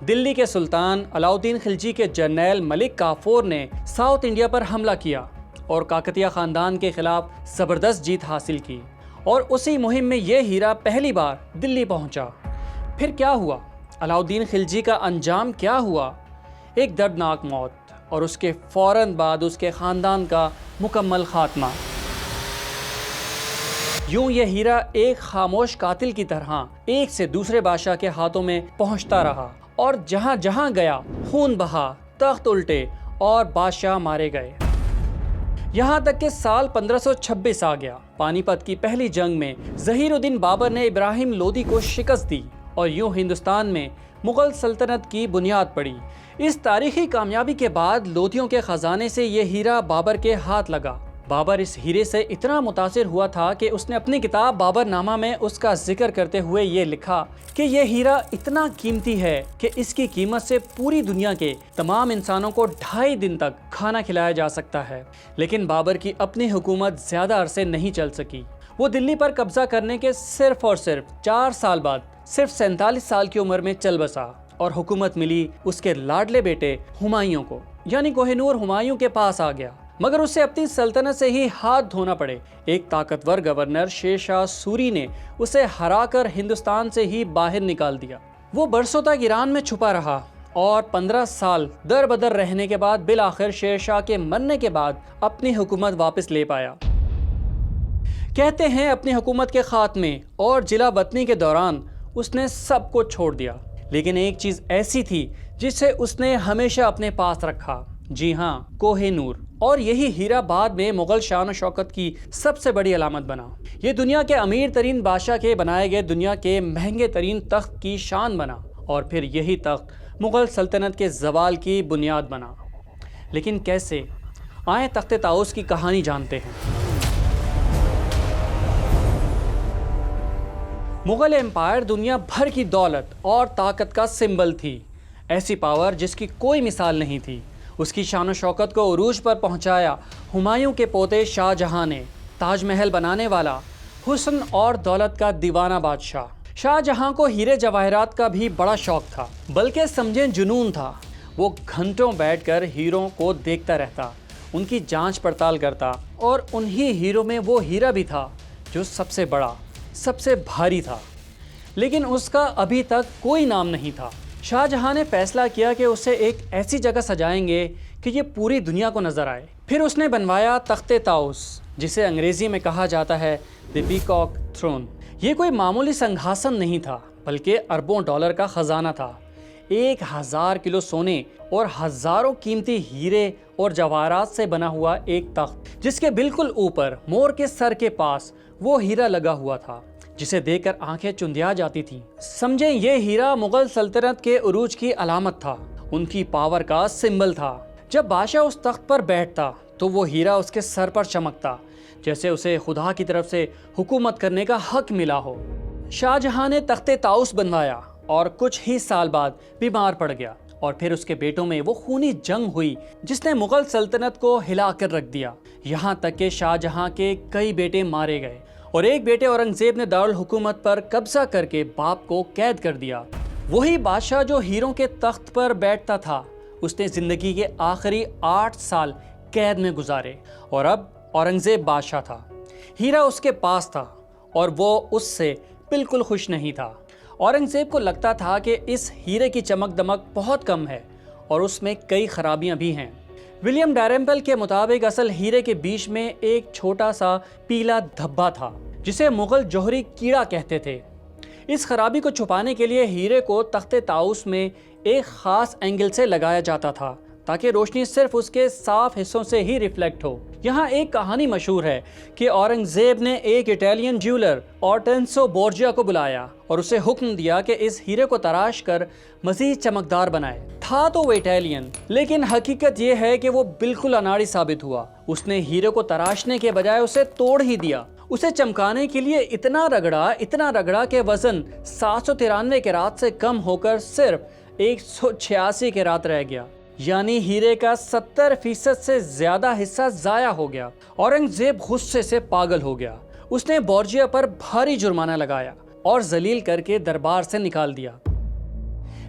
دلی کے سلطان علاؤدین خلجی کے جرنیل ملک کافور نے ساؤتھ انڈیا پر حملہ کیا اور کاکتیہ خاندان کے خلاف زبردست جیت حاصل کی، اور اسی مہم میں یہ ہیرا پہلی بار دلی پہنچا۔ پھر کیا ہوا؟ علاؤدین خلجی کا انجام کیا ہوا؟ ایک دردناک موت اور اس کے فوراً بعد اس کے خاندان کا مکمل خاتمہ۔ یوں یہ ہیرا ایک خاموش قاتل کی طرح ایک سے دوسرے بادشاہ کے ہاتھوں میں پہنچتا رہا، اور جہاں جہاں گیا خون بہا، تخت الٹے اور بادشاہ مارے گئے، یہاں تک کہ سال 1526 آ گیا۔ پانی پت کی پہلی جنگ میں ظہیر الدین بابر نے ابراہیم لودھی کو شکست دی اور یوں ہندوستان میں مغل سلطنت کی بنیاد پڑی۔ اس تاریخی کامیابی کے بعد لودھیوں کے خزانے سے یہ ہیرا بابر کے ہاتھ لگا۔ بابر اس ہیرے سے اتنا متاثر ہوا تھا کہ اس نے اپنی کتاب بابر نامہ میں اس کا ذکر کرتے ہوئے یہ لکھا کہ یہ ہیرا اتنا قیمتی ہے کہ اس کی قیمت سے پوری دنیا کے تمام انسانوں کو 2.5 دن تک کھانا کھلایا جا سکتا ہے۔ لیکن بابر کی اپنی حکومت زیادہ عرصے نہیں چل سکی۔ وہ دلی پر قبضہ کرنے کے صرف اور صرف 4 سال بعد صرف 47 سال کی عمر میں چل بسا، اور حکومت ملی اس کے لاڈلے بیٹے ہمایوں کو، یعنی کوہ نور ہمایوں کے پاس آ گیا، مگر اسے اپنی سلطنت سے ہی ہاتھ دھونا پڑے۔ ایک طاقتور گورنر شیر شاہ سوری نے اسے ہرا کر ہندوستان سے ہی باہر نکال دیا۔ وہ برسوں تک ایران میں چھپا رہا اور 15 سال در بدر رہنے کے بعد بالآخر شیر شاہ کے مرنے کے بعد اپنی حکومت واپس لے پایا۔ کہتے ہیں اپنی حکومت کے خاتمے اور جلا وطنی کے دوران اس نے سب کو چھوڑ دیا، لیکن ایک چیز ایسی تھی جسے اس نے ہمیشہ اپنے پاس رکھا، جی ہاں، کوہ نور۔ اور یہی ہیرا بعد میں مغل شان و شوکت کی سب سے بڑی علامت بنا۔ یہ دنیا کے امیر ترین بادشاہ کے بنائے گئے دنیا کے مہنگے ترین تخت کی شان بنا، اور پھر یہی تخت مغل سلطنت کے زوال کی بنیاد بنا۔ لیکن کیسے؟ آئیں تخت طاؤس کی کہانی جانتے ہیں۔ مغل امپائر دنیا بھر کی دولت اور طاقت کا سمبل تھی، ایسی پاور جس کی کوئی مثال نہیں تھی۔ اس کی شان و شوکت کو عروج پر پہنچایا ہمایوں کے پوتے شاہ جہاں نے، تاج محل بنانے والا، حسن اور دولت کا دیوانہ بادشاہ۔ شاہ جہاں کو ہیرے جواہرات کا بھی بڑا شوق تھا، بلکہ سمجھیں جنون تھا۔ وہ گھنٹوں بیٹھ کر ہیروں کو دیکھتا رہتا، ان کی جانچ پڑتال کرتا، اور انہی ہیروں میں وہ ہیرا بھی تھا جو سب سے بڑا، سب سے بھاری تھا، لیکن اس کا ابھی تک کوئی نام نہیں تھا۔ شاہ جہاں نے فیصلہ کیا کہ اسے ایک ایسی جگہ سجائیں گے کہ یہ پوری دنیا کو نظر آئے۔ پھر اس نے بنوایا تخت طاؤس، جسے انگریزی میں کہا جاتا ہے دی پیکاک تھرون۔ یہ کوئی معمولی سنگھاسن نہیں تھا، بلکہ اربوں ڈالر کا خزانہ تھا۔ 1000 کلو سونے اور ہزاروں قیمتی ہیرے اور جواہرات سے بنا ہوا ایک تخت، جس کے بالکل اوپر مور کے سر کے پاس وہ ہیرا لگا ہوا تھا جسے دیکھ کر آنکھیں چندیا جاتی تھیں۔ سمجھیں یہ ہیرا مغل سلطنت کے عروج کی علامت تھا، ان کی پاور کا سمبل تھا۔ جب بادشاہ اس تخت پر بیٹھتا تو وہ ہیرا اس کے سر پر چمکتا، جیسے اسے خدا کی طرف سے حکومت کرنے کا حق ملا ہو۔ شاہ جہاں نے تخت طاؤس بنوایا اور کچھ ہی سال بعد بیمار پڑ گیا، اور پھر اس کے بیٹوں میں وہ خونی جنگ ہوئی جس نے مغل سلطنت کو ہلا کر رکھ دیا، یہاں تک کہ شاہ جہاں کے کئی بیٹے مارے گئے، اور ایک بیٹے اورنگزیب نے دارالحکومت پر قبضہ کر کے باپ کو قید کر دیا۔ وہی بادشاہ جو ہیروں کے تخت پر بیٹھتا تھا، اس نے زندگی کے آخری 8 سال قید میں گزارے، اور اب اورنگزیب بادشاہ تھا۔ ہیرا اس کے پاس تھا اور وہ اس سے بالکل خوش نہیں تھا۔ اورنگزیب کو لگتا تھا کہ اس ہیرے کی چمک دمک بہت کم ہے اور اس میں کئی خرابیاں بھی ہیں۔ ولیم ڈیرمپل کے مطابق اصل ہیرے کے بیچ میں ایک چھوٹا سا پیلا دھبا تھا جسے مغل جوہری کیڑا کہتے تھے۔ اس خرابی کو چھپانے کے لیے ہیرے کو تخت طاؤس میں ایک خاص اینگل سے لگایا جاتا تھا تاکہ روشنی صرف اس کے صاف حصوں سے ہی ریفلیکٹ ہو۔ یہاں ایک کہانی مشہور ہے کہ اورنگزیب نے ایک اٹالین جیولر آرٹینسو بورجیا کو بلایا اور اسے حکم دیا کہ اس ہیرے کو تراش کر مزید چمکدار بنائے۔ تھا تو وہ اٹالین، لیکن حقیقت یہ ہے کہ وہ بالکل اناڑی ثابت ہوا۔ اس نے ہیرے کو تراشنے کے بجائے اسے توڑ ہی دیا۔ اسے چمکانے کے لیے اتنا رگڑا کہ وزن 793 کیرات سے کم ہو کر صرف 186 کیرات رہ گیا، یعنی ہیرے کا 70% سے زیادہ حصہ ضائع ہو گیا۔ اورنگزیب غصے سے پاگل ہو گیا۔ اس نے بورجیا پر بھاری جرمانہ لگایا اور ذلیل کر کے دربار سے نکال دیا۔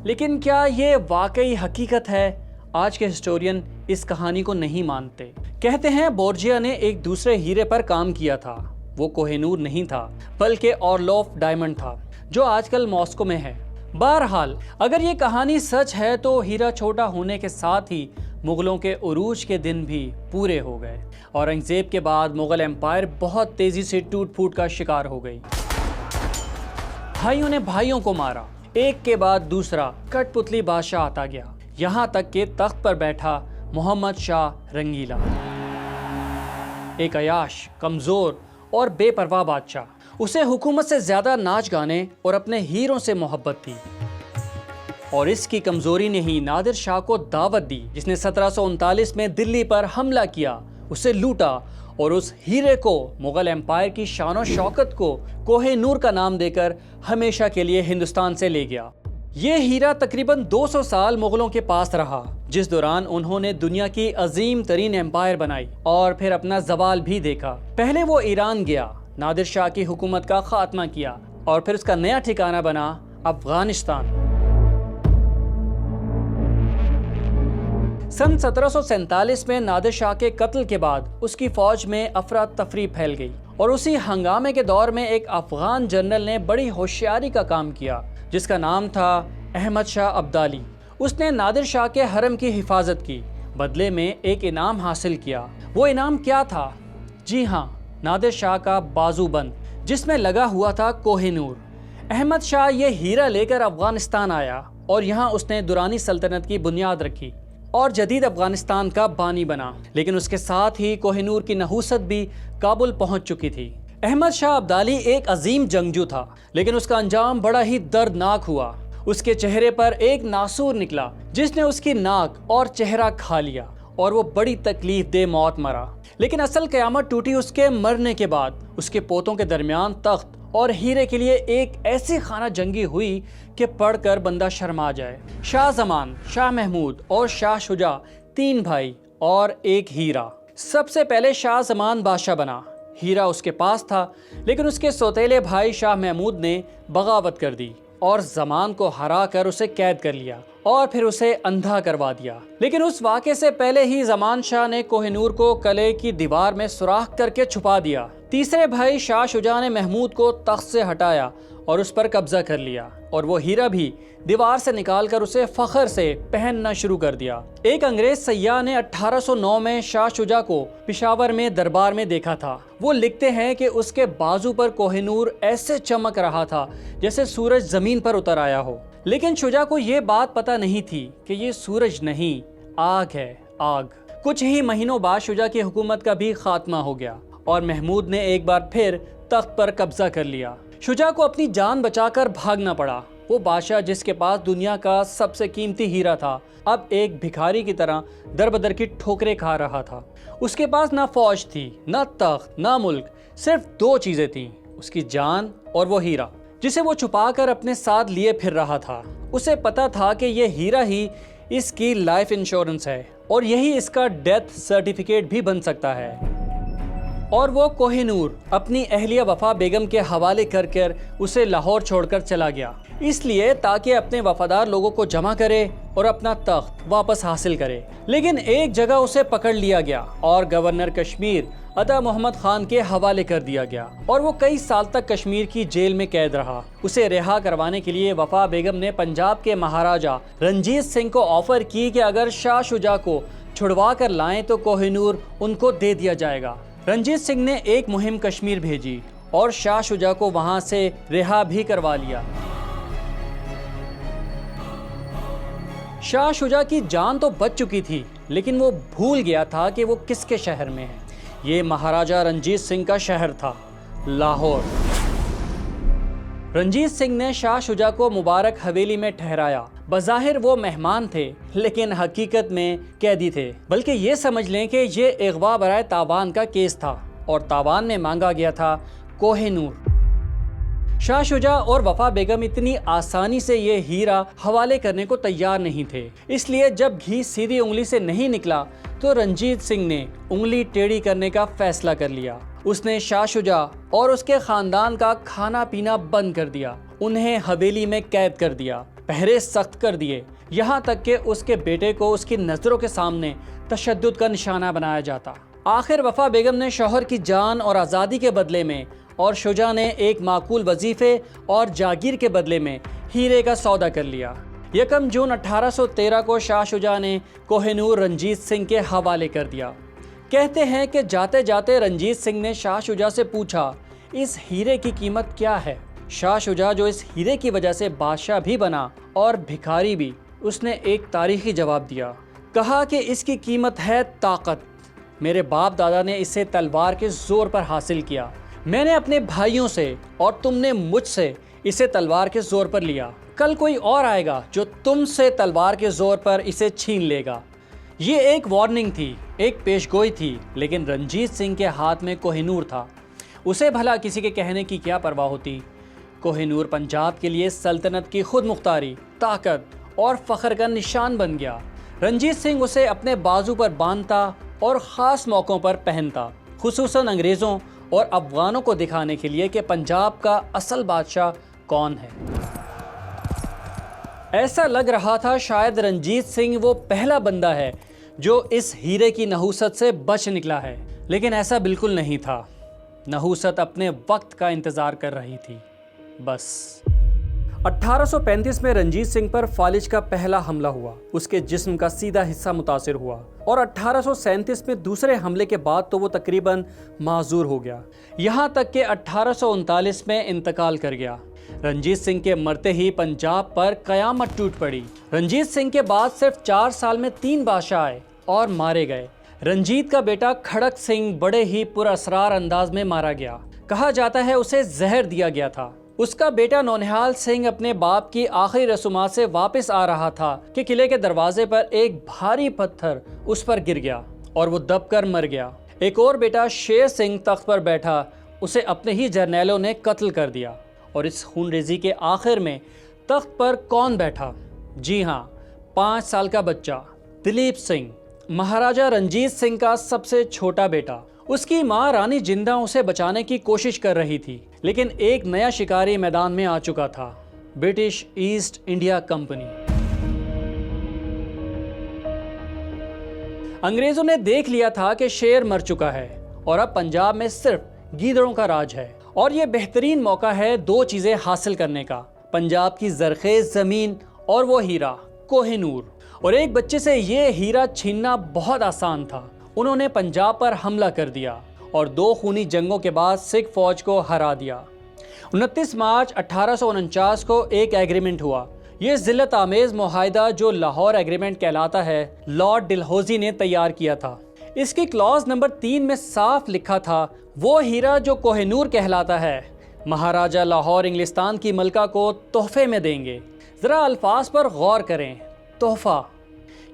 لیکن کیا یہ واقعی حقیقت ہے؟ آج کے ہسٹورین اس کہانی کو نہیں مانتے۔ کہتے ہیں بورجیا نے ایک دوسرے ہیرے پر کام کیا تھا۔ وہ کوہ نور نہیں تھا بلکہ اورلوف ڈائمنڈ تھا، جو آج کل ماسکو میں ہے۔ بہرحال اگر یہ کہانی سچ ہے تو ہیرا چھوٹا ہونے کے ساتھ ہی مغلوں کے عروج کے دن بھی پورے ہو گئے۔ اورنگزیب کے بعد مغل امپائر بہت تیزی سے ٹوٹ پھوٹ کا شکار ہو گئی۔ بھائیوں نے بھائیوں کو مارا، ایک کے بعد دوسرا کٹ پتلی بادشاہ آتا گیا، یہاں تک کہ تخت پر بیٹھا محمد شاہ رنگیلا، ایک عیاش، کمزور اور بے پرواہ بادشاہ۔ اسے حکومت سے زیادہ ناچ گانے اور اپنے ہیروں سے محبت تھی، اور اس کی کمزوری نے ہی نادر شاہ کو دعوت دی، جس نے 1739 میں دلی پر حملہ کیا، اسے لوٹا اور اس ہیرے کو، مغل امپائر کی شان و شوکت کو، کوہ نور کا نام دے کر ہمیشہ کے لیے ہندوستان سے لے گیا۔ یہ ہیرا تقریباً 200 سال مغلوں کے پاس رہا، جس دوران انہوں نے دنیا کی عظیم ترین امپائر بنائی اور پھر اپنا زوال بھی دیکھا۔ پہلے وہ ایران گیا، نادر شاہ کی حکومت کا خاتمہ کیا، اور پھر اس کا نیا ٹھکانہ بنا افغانستان۔ سن 1747 میں نادر شاہ کے قتل کے بعد اس کی فوج میں افراتفری پھیل گئی، اور اسی ہنگامے کے دور میں ایک افغان جنرل نے بڑی ہوشیاری کا کام کیا، جس کا نام تھا احمد شاہ ابدالی۔ اس نے نادر شاہ کے حرم کی حفاظت کی، بدلے میں ایک انعام حاصل کیا۔ وہ انعام کیا تھا؟ جی ہاں، نادر شاہ کا بازو بند، جس میں لگا ہوا تھا کوہ نور۔ احمد شاہ یہ ہیرا لے کر افغانستان آیا، اور یہاں اس نے درانی سلطنت کی بنیاد رکھی اور جدید افغانستان کا بانی بنا۔ لیکن اس کے ساتھ ہی کوہ نور کی نحوست بھی کابل پہنچ چکی تھی۔ احمد شاہ ابدالی ایک عظیم جنگجو تھا، لیکن اس کا انجام بڑا ہی دردناک ہوا۔ اس کے چہرے پر ایک ناسور نکلا، جس نے اس کی ناک اور چہرہ کھا لیا، اور وہ بڑی تکلیف دہ موت مرا۔ لیکن اصل قیامت ٹوٹی اس کے مرنے کے بعد۔ اس کے پوتوں کے درمیان تخت اور ہیرے کے لیے ایک ایسی خانہ جنگی ہوئی کہ پڑھ کر بندہ شرما جائے۔ شاہ زمان، شاہ محمود اور شاہ شجاع، 3 بھائی اور ایک ہیرا۔ سب سے پہلے شاہ زمان بادشاہ بنا۔ ہیرا اس کے پاس تھا، لیکن اس کے سوتیلے بھائی شاہ محمود نے بغاوت کر دی اور زمان کو ہرا کر اسے قید کر لیا، اور پھر اسے اندھا کروا دیا۔ لیکن اس واقعے سے پہلے ہی زمان شاہ نے کوہ نور کو قلعے کی دیوار میں سوراخ کر کے چھپا دیا۔ تیسرے بھائی شاہ شجاع نے محمود کو تخت سے ہٹایا اور اس پر قبضہ کر لیا، اور وہ ہیرا بھی دیوار سے نکال کر اسے فخر سے پہننا شروع کر دیا۔ ایک انگریز سیاح نے 1809 میں شاہ شجاع کو پشاور میں دربار میں دیکھا تھا۔ وہ لکھتے ہیں کہ اس کے بازو پر کوہ نور ایسے چمک رہا تھا جیسے سورج زمین پر اتر آیا ہو۔ لیکن شجاع کو یہ بات پتہ نہیں تھی کہ یہ سورج نہیں، آگ ہے، آگ۔ کچھ ہی مہینوں بعد شجاع کی حکومت کا بھی خاتمہ ہو گیا، اور محمود نے ایک بار پھر تخت پر قبضہ کر لیا۔ شجاع کو اپنی جان بچا کر بھاگنا پڑا۔ وہ بادشاہ جس کے پاس دنیا کا سب سے قیمتی ہیرا تھا، اب ایک بھکاری کی طرح در بدر کی ٹھوکریں کھا رہا تھا۔ اس کے پاس نہ فوج تھی، نہ تخت، نہ ملک، صرف 2 چیزیں تھیں، اس کی جان اور وہ ہیرا، جسے وہ چھپا کر اپنے ساتھ لیے پھر رہا تھا۔ اسے پتا تھا کہ یہ ہیرا ہی اس کی لائف انشورنس ہے، اور یہی اس کا ڈیتھ سرٹیفکیٹ بھی بن سکتا ہے۔ اور وہ کوہ نور اپنی اہلیہ وفا بیگم کے حوالے کر کر اسے لاہور چھوڑ کر چلا گیا، اس لیے تاکہ اپنے وفادار لوگوں کو جمع کرے اور اپنا تخت واپس حاصل کرے۔ لیکن ایک جگہ اسے پکڑ لیا گیا اور گورنر کشمیر عطا محمد خان کے حوالے کر دیا گیا، اور وہ کئی سال تک کشمیر کی جیل میں قید رہا۔ اسے رہا کروانے کے لیے وفا بیگم نے پنجاب کے مہاراجا رنجیت سنگھ کو آفر کی کہ اگر شاہ شجاع کو چھڑوا کر لائیں تو کوہ نور ان کو دے دیا جائے گا۔ رنجیت سنگھ نے ایک مہم کشمیر بھیجی اور شاہ شجاع کو وہاں سے رہا بھی کروا لیا۔ شاہ شجاع کی جان تو بچ چکی تھی، لیکن وہ بھول گیا تھا کہ وہ کس کے شہر میں ہے۔ یہ مہاراجا رنجیت سنگھ کا شہر تھا، لاہور۔ رنجیت سنگھ نے شاہ شجاع کو مبارک حویلی میں ٹھہرایا۔ بظاہر وہ مہمان تھے، لیکن حقیقت میں قیدی تھے، بلکہ یہ سمجھ لیں کہ یہ اغوا برائے تاوان کا کیس تھا، اور تاوان میں مانگا گیا تھا کوہ نور۔ شاہ شجاع اور وفا بیگم اتنی آسانی سے یہ ہیرا حوالے کرنے کو تیار نہیں تھے، اس لیے جب گھی سیدھی انگلی سے نہیں نکلا تو رنجیت سنگھ نے انگلی ٹیڑھی کرنے کا فیصلہ کر لیا۔ اس نے شاہ شجاع اور اس کے خاندان کا کھانا پینا بند کر دیا، انہیں حویلی میں قید کر دیا۔ پہرے سخت کر دیے، یہاں تک کہ اس کے بیٹے کو اس کی نظروں کے سامنے تشدد کا نشانہ بنایا جاتا۔ آخر وفا بیگم نے شوہر کی جان اور آزادی کے بدلے میں اور شجاع نے ایک معقول وظیفے اور جاگیر کے بدلے میں ہیرے کا سودا کر لیا۔ 1 جون 1813 کو شاہ شجاع نے کوہ نور رنجیت سنگھ کے حوالے کر دیا۔ کہتے ہیں کہ جاتے جاتے رنجیت سنگھ نے شاہ شجاع سے پوچھا، اس ہیرے کی قیمت کیا ہے؟ شاہ شجاع جو اس ہیرے کی وجہ سے بادشاہ بھی بنا اور بھکاری بھی، اس نے ایک تاریخی جواب دیا، کہا کہ اس کی قیمت ہے طاقت۔ میرے باپ دادا نے اسے تلوار کے زور پر حاصل کیا، میں نے اپنے بھائیوں سے اور تم نے مجھ سے اسے تلوار کے زور پر لیا، کل کوئی اور آئے گا جو تم سے تلوار کے زور پر اسے چھین لے گا۔ یہ ایک وارننگ تھی، ایک پیشگوئی تھی، لیکن رنجیت سنگھ کے ہاتھ میں کوہ نور تھا، اسے بھلا کسی کے کہنے کی کیا پرواہ ہوتی۔ کوہ نور پنجاب کے لیے سلطنت کی خود مختاری، طاقت اور فخر کا نشان بن گیا۔ رنجیت سنگھ اسے اپنے بازو پر باندھتا اور خاص موقعوں پر پہنتا، خصوصاً انگریزوں اور افغانوں کو دکھانے کے لیے کہ پنجاب کا اصل بادشاہ کون ہے۔ ایسا لگ رہا تھا شاید رنجیت سنگھ وہ پہلا بندہ ہے جو اس ہیرے کی نحوست سے بچ نکلا ہے، لیکن ایسا بالکل نہیں تھا۔ نحوست اپنے وقت کا انتظار کر رہی تھی، بس۔ 1835 میں رنجیت سنگھ پر فالج کا پہلا حملہ ہوا، اس کے جسم کا سیدھا حصہ متاثر ہوا، اور 1837 میں دوسرے حملے کے بعد تو وہ تقریباً معذور ہو گیا، یہاں تک کہ 1839 میں انتقال کر گیا۔ رنجیت سنگھ کے مرتے ہی پنجاب پر قیامت ٹوٹ پڑی۔ رنجیت سنگھ کے بعد صرف 4 سال میں 3 بادشاہ آئے اور مارے گئے۔ رنجیت کا بیٹا کھڑک سنگھ بڑے ہی پر اسرار انداز میں مارا گیا، کہا جاتا ہے اسے زہر دیا گیا تھا۔ اس کا بیٹا نونہال سنگھ اپنے باپ کی آخری رسومات سے واپس آ رہا تھا کہ قلعے کے دروازے پر ایک بھاری پتھر اس پر گر گیا اور وہ دب کر مر گیا۔ ایک اور بیٹا شیر سنگھ تخت پر بیٹھا، اسے اپنے ہی جرنیلوں نے قتل کر دیا۔ اور اس خون ریزی کے آخر میں تخت پر کون بیٹھا؟ جی ہاں، 5 سال کا بچہ دلیپ سنگھ، مہاراجہ رنجیت سنگھ کا سب سے چھوٹا بیٹا۔ اس کی ماں رانی جندہ اسے بچانے کی کوشش کر رہی تھی، لیکن ایک نیا شکاری میدان میں آ چکا تھا، برٹش ایسٹ انڈیا کمپنی۔ انگریزوں نے دیکھ لیا تھا کہ شیر مر چکا ہے اور اب پنجاب میں صرف گیدڑوں کا راج ہے، اور یہ بہترین موقع ہے 2 چیزیں حاصل کرنے کا، پنجاب کی زرخیز زمین اور وہ ہیرا کوہ نور۔ اور ایک بچے سے یہ ہیرا چھیننا بہت آسان تھا۔ انہوں نے پنجاب پر حملہ کر دیا اور 2 خونی جنگوں کے بعد سکھ فوج کو ہرا دیا۔ 29 مارچ 1849 کو ایک ایگریمنٹ ہوا۔ یہ ذلت آمیز معاہدہ جو لاہور ایگریمنٹ کہلاتا ہے، لارڈ ڈلہوزی نے تیار کیا تھا۔ اس کی کلاز نمبر 3 میں صاف لکھا تھا، وہ ہیرا جو کوہ نور کہلاتا ہے، مہاراجہ لاہور انگلستان کی ملکہ کو تحفے میں دیں گے۔ ذرا الفاظ پر غور کریں، تحفہ۔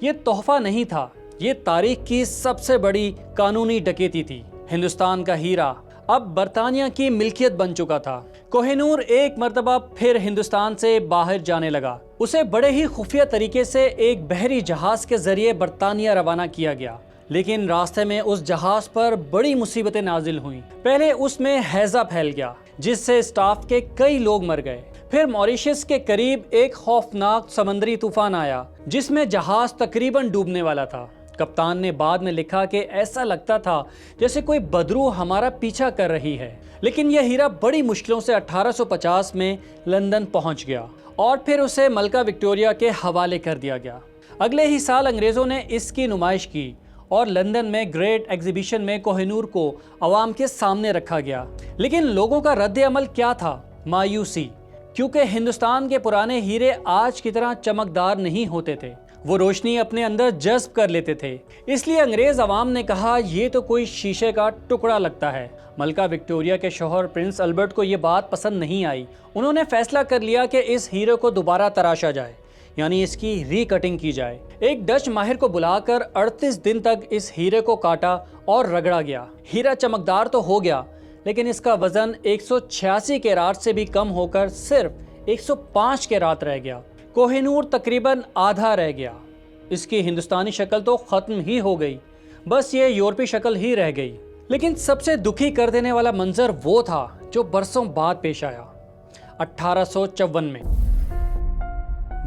یہ تحفہ نہیں تھا، یہ تاریخ کی سب سے بڑی قانونی ڈکیتی تھی۔ ہندوستان کا ہیرا اب برطانیہ کی ملکیت بن چکا تھا۔ کوہ نور ایک مرتبہ پھر ہندوستان سے باہر جانے لگا۔ اسے بڑے ہی خفیہ طریقے سے ایک بحری جہاز کے ذریعے برطانیہ روانہ کیا گیا، لیکن راستے میں اس جہاز پر بڑی مصیبتیں نازل ہوئیں۔ پہلے اس میں ہیضہ پھیل گیا، جس سے اسٹاف کے کئی لوگ مر گئے۔ پھر موریشس کے قریب ایک خوفناک سمندری طوفان آیا، جس میں جہاز تقریباً ڈوبنے والا تھا۔ کپتان نے بعد میں لکھا کہ ایسا لگتا تھا جیسے کوئی بدروح ہمارا پیچھا کر رہی ہے، لیکن یہ ہیرا بڑی مشکلوں سے 1850 میں لندن پہنچ گیا اور پھر اسے ملکہ وکٹوریہ کے حوالے کر دیا گیا۔ اگلے ہی سال انگریزوں نے اس کی نمائش کی اور لندن میں گریٹ ایگزیبیشن میں کوہ نور کو عوام کے سامنے رکھا گیا، لیکن لوگوں کا رد عمل کیا تھا؟ مایوسی، کیونکہ ہندوستان کے پرانے ہیرے آج کی طرح چمکدار نہیں ہوتے تھے، وہ روشنی اپنے اندر جذب کر لیتے تھے۔ اس لیے انگریز عوام نے کہا یہ تو کوئی شیشے کا ٹکڑا لگتا ہے۔ ملکہ وکٹوریہ کے شوہر پرنس البرٹ کو یہ بات پسند نہیں آئی۔ انہوں نے فیصلہ کر لیا کہ اس ہیرے کو دوبارہ تراشا جائے، یعنی اس کی ری کٹنگ کی جائے۔ ایک ڈچ ماہر کو بلا کر 38 دن تک اس ہیرے کو کاٹا اور رگڑا گیا۔ ہیرا چمکدار تو ہو گیا، لیکن اس کا وزن 186 کیرات سے بھی کم ہو کر صرف 105 کیرات رہ گیا۔ کوہ نور تقریباً آدھا رہ گیا۔ اس کی ہندوستانی شکل تو ختم ہی ہو گئی، بس یہ یورپی شکل ہی رہ گئی۔ لیکن سب سے دکھی کر دینے والا منظر وہ تھا جو برسوں بعد پیش آیا۔ 1854 میں